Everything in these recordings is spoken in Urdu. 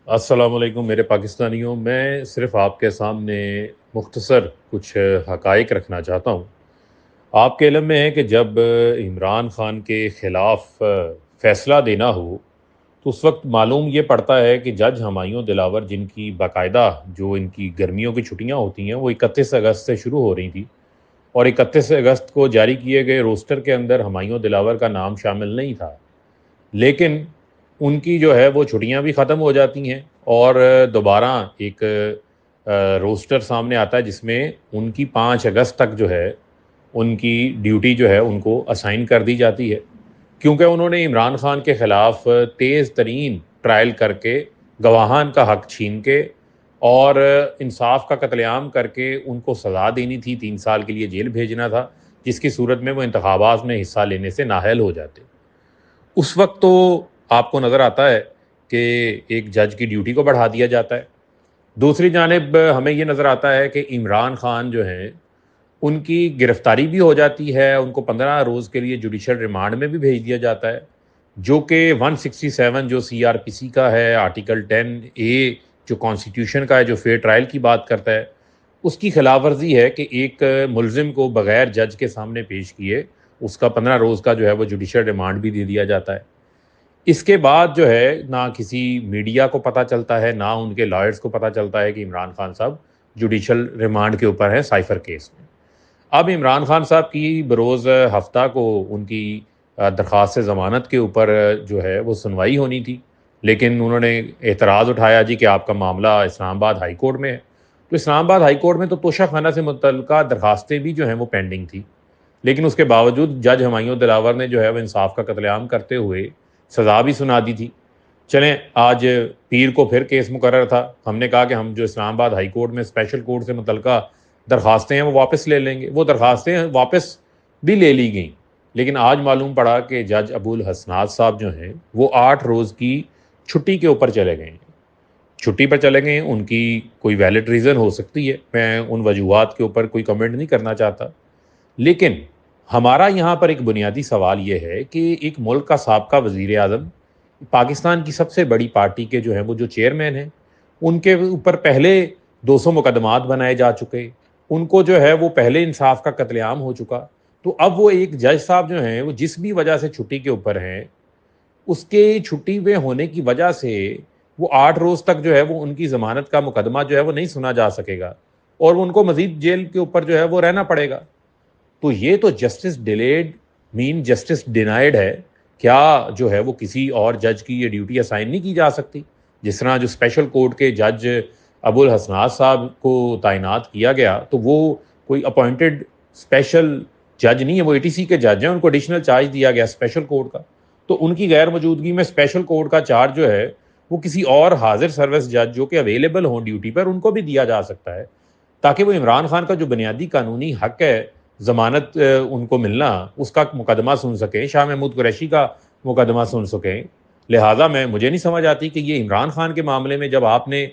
السلام علیکم میرے پاکستانیوں، میں صرف آپ کے سامنے مختصر کچھ حقائق رکھنا چاہتا ہوں۔ آپ کے علم میں ہے کہ جب عمران خان کے خلاف فیصلہ دینا ہو تو اس وقت معلوم یہ پڑتا ہے کہ جج ہمایوں دلاور، جن کی باقاعدہ جو ان کی گرمیوں کی چھٹیاں ہوتی ہیں وہ 31 اگست سے شروع ہو رہی تھی، اور 31 اگست کو جاری کیے گئے روسٹر کے اندر ہمایوں دلاور کا نام شامل نہیں تھا، لیکن ان کی جو ہے وہ چھٹیاں بھی ختم ہو جاتی ہیں اور دوبارہ ایک روسٹر سامنے آتا ہے جس میں ان کی 5 اگست تک جو ہے ان کی ڈیوٹی جو ہے ان کو اسائن کر دی جاتی ہے، کیونکہ انہوں نے عمران خان کے خلاف تیز ترین ٹرائل کر کے گواہان کا حق چھین کے اور انصاف کا قتل عام کر کے ان کو سزا دینی تھی، 3 سال کے لیے جیل بھیجنا تھا، جس کی صورت میں وہ انتخابات میں حصہ لینے سے نااہل ہو جاتے۔ اس وقت تو آپ کو نظر آتا ہے کہ ایک جج کی ڈیوٹی کو بڑھا دیا جاتا ہے، دوسری جانب ہمیں یہ نظر آتا ہے کہ عمران خان جو ہیں ان کی گرفتاری بھی ہو جاتی ہے، ان کو 15 روز کے لیے جوڈیشل ریمانڈ میں بھی بھیج دیا جاتا ہے، جو کہ 167 جو CRPC کا ہے، آرٹیکل 10A جو کانسٹیٹیوشن کا ہے، جو فیئر ٹرائل کی بات کرتا ہے، اس کی خلاف ورزی ہے کہ ایک ملزم کو بغیر جج کے سامنے پیش کیے اس کا 15 روز کا جو ہے وہ جوڈیشل ریمانڈ بھی دے دیا جاتا ہے۔ اس کے بعد جو ہے نہ کسی میڈیا کو پتہ چلتا ہے، نہ ان کے لائرز کو پتہ چلتا ہے کہ عمران خان صاحب جوڈیشل ریمانڈ کے اوپر ہیں سائفر کیس میں۔ اب عمران خان صاحب کی بروز ہفتہ کو ان کی درخواست ضمانت کے اوپر جو ہے وہ سنوائی ہونی تھی، لیکن انہوں نے اعتراض اٹھایا جی کہ آپ کا معاملہ اسلام آباد ہائی کورٹ میں ہے، تو اسلام آباد ہائی کورٹ میں تو توشہ خانہ سے متعلقہ درخواستیں بھی جو ہیں وہ پینڈنگ تھی، لیکن اس کے باوجود جج ہمایوں دلاور نے جو ہے وہ انصاف کا قتل عام کرتے ہوئے سزا بھی سنا دی تھی۔ چلیں، آج پیر کو پھر کیس مقرر تھا، ہم نے کہا کہ ہم جو اسلام آباد ہائی کورٹ میں اسپیشل کورٹ سے متعلقہ درخواستیں ہیں وہ واپس لے لیں گے، وہ درخواستیں واپس بھی لے لی گئیں، لیکن آج معلوم پڑا کہ جج ابو الحسنات صاحب جو ہیں وہ 8 روز کی چھٹی کے اوپر چلے گئے ہیں، چھٹی پر چلے گئے ہیں، ان کی کوئی ویلڈ ریزن ہو سکتی ہے، میں ان وجوہات کے اوپر کوئی کمنٹ نہیں کرنا چاہتا، لیکن ہمارا یہاں پر ایک بنیادی سوال یہ ہے کہ ایک ملک کا سابقہ وزیر اعظم، پاکستان کی سب سے بڑی پارٹی کے جو ہیں وہ جو چیئرمین ہیں، ان کے اوپر پہلے 200 مقدمات بنائے جا چکے، ان کو جو ہے وہ پہلے انصاف کا قتل عام ہو چکا، تو اب وہ ایک جج صاحب جو ہیں وہ جس بھی وجہ سے چھٹی کے اوپر ہیں، اس کے چھٹی میں ہونے کی وجہ سے وہ 8 روز تک جو ہے وہ ان کی ضمانت کا مقدمہ جو ہے وہ نہیں سنا جا سکے گا، اور ان کو مزید جیل کے اوپر جو ہے وہ رہنا پڑے گا۔ تو یہ تو جسٹس ڈیلیڈ مین جسٹس ڈینائڈ ہے، کیا جو ہے وہ کسی اور جج کی یہ ڈیوٹی اسائن نہیں کی جا سکتی؟ جس طرح جو اسپیشل کورٹ کے جج ابو الحسنات صاحب کو تعینات کیا گیا، تو وہ کوئی اپوائنٹڈ اسپیشل جج نہیں ہے، وہ ATC کے جج ہیں، ان کو ایڈیشنل چارج دیا گیا اسپیشل کورٹ کا، تو ان کی غیر موجودگی میں اسپیشل کورٹ کا چارج جو ہے وہ کسی اور حاضر سروس جج جو کہ اویلیبل ہوں ڈیوٹی پر ان کو بھی دیا جا سکتا ہے، تاکہ وہ عمران خان کا جو بنیادی قانونی حق ہے ضمانت ان کو ملنا، اس کا مقدمہ سن سکیں، شاہ محمود قریشی کا مقدمہ سن سکیں۔ لہٰذا مجھے نہیں سمجھ آتی کہ یہ عمران خان کے معاملے میں جب آپ نے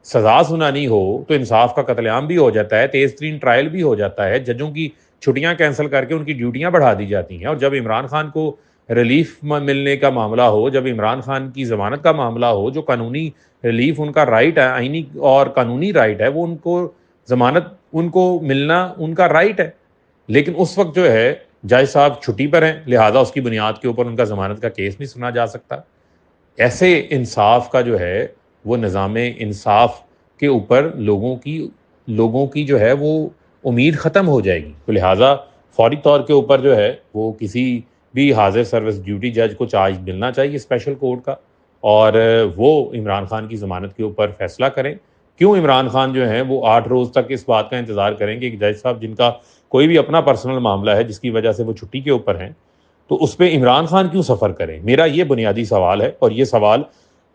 سزا سنانی ہو تو انصاف کا قتل عام بھی ہو جاتا ہے، تیز ترین ٹرائل بھی ہو جاتا ہے، ججوں کی چھٹیاں کینسل کر کے ان کی ڈیوٹیاں بڑھا دی جاتی ہیں، اور جب عمران خان کو ریلیف ملنے کا معاملہ ہو، جب عمران خان کی ضمانت کا معاملہ ہو، جو قانونی ریلیف ان کا رائٹ ہے، آئینی اور قانونی رائٹ ہے، وہ ان کو ضمانت ان کو ملنا ان کا رائٹ ہے، لیکن اس وقت جو ہے جج صاحب چھٹی پر ہیں، لہٰذا اس کی بنیاد کے اوپر ان کا ضمانت کا کیس نہیں سنا جا سکتا۔ ایسے انصاف کا جو ہے وہ نظام انصاف کے اوپر لوگوں کی جو ہے وہ امید ختم ہو جائے گی، تو لہٰذا فوری طور کے اوپر جو ہے وہ کسی بھی حاضر سروس ڈیوٹی جج کو چارج ملنا چاہیے اسپیشل کورٹ کا، اور وہ عمران خان کی ضمانت کے اوپر فیصلہ کریں۔ کیوں عمران خان جو ہیں وہ 8 روز تک اس بات کا انتظار کریں کہ ایک جج صاحب جن کا کوئی بھی اپنا پرسنل معاملہ ہے جس کی وجہ سے وہ چھٹی کے اوپر ہیں، تو اس پہ عمران خان کیوں سفر کریں؟ میرا یہ بنیادی سوال ہے، اور یہ سوال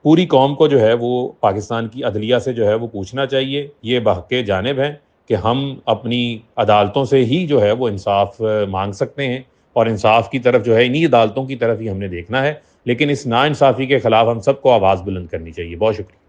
پوری قوم کو جو ہے وہ پاکستان کی عدلیہ سے جو ہے وہ پوچھنا چاہیے، یہ بحق جانب ہیں کہ ہم اپنی عدالتوں سے ہی جو ہے وہ انصاف مانگ سکتے ہیں، اور انصاف کی طرف جو ہے انہی عدالتوں کی طرف ہی ہم نے دیکھنا ہے، لیکن اس ناانصافی کے خلاف ہم سب کو آواز بلند کرنی چاہیے۔ بہت شکریہ۔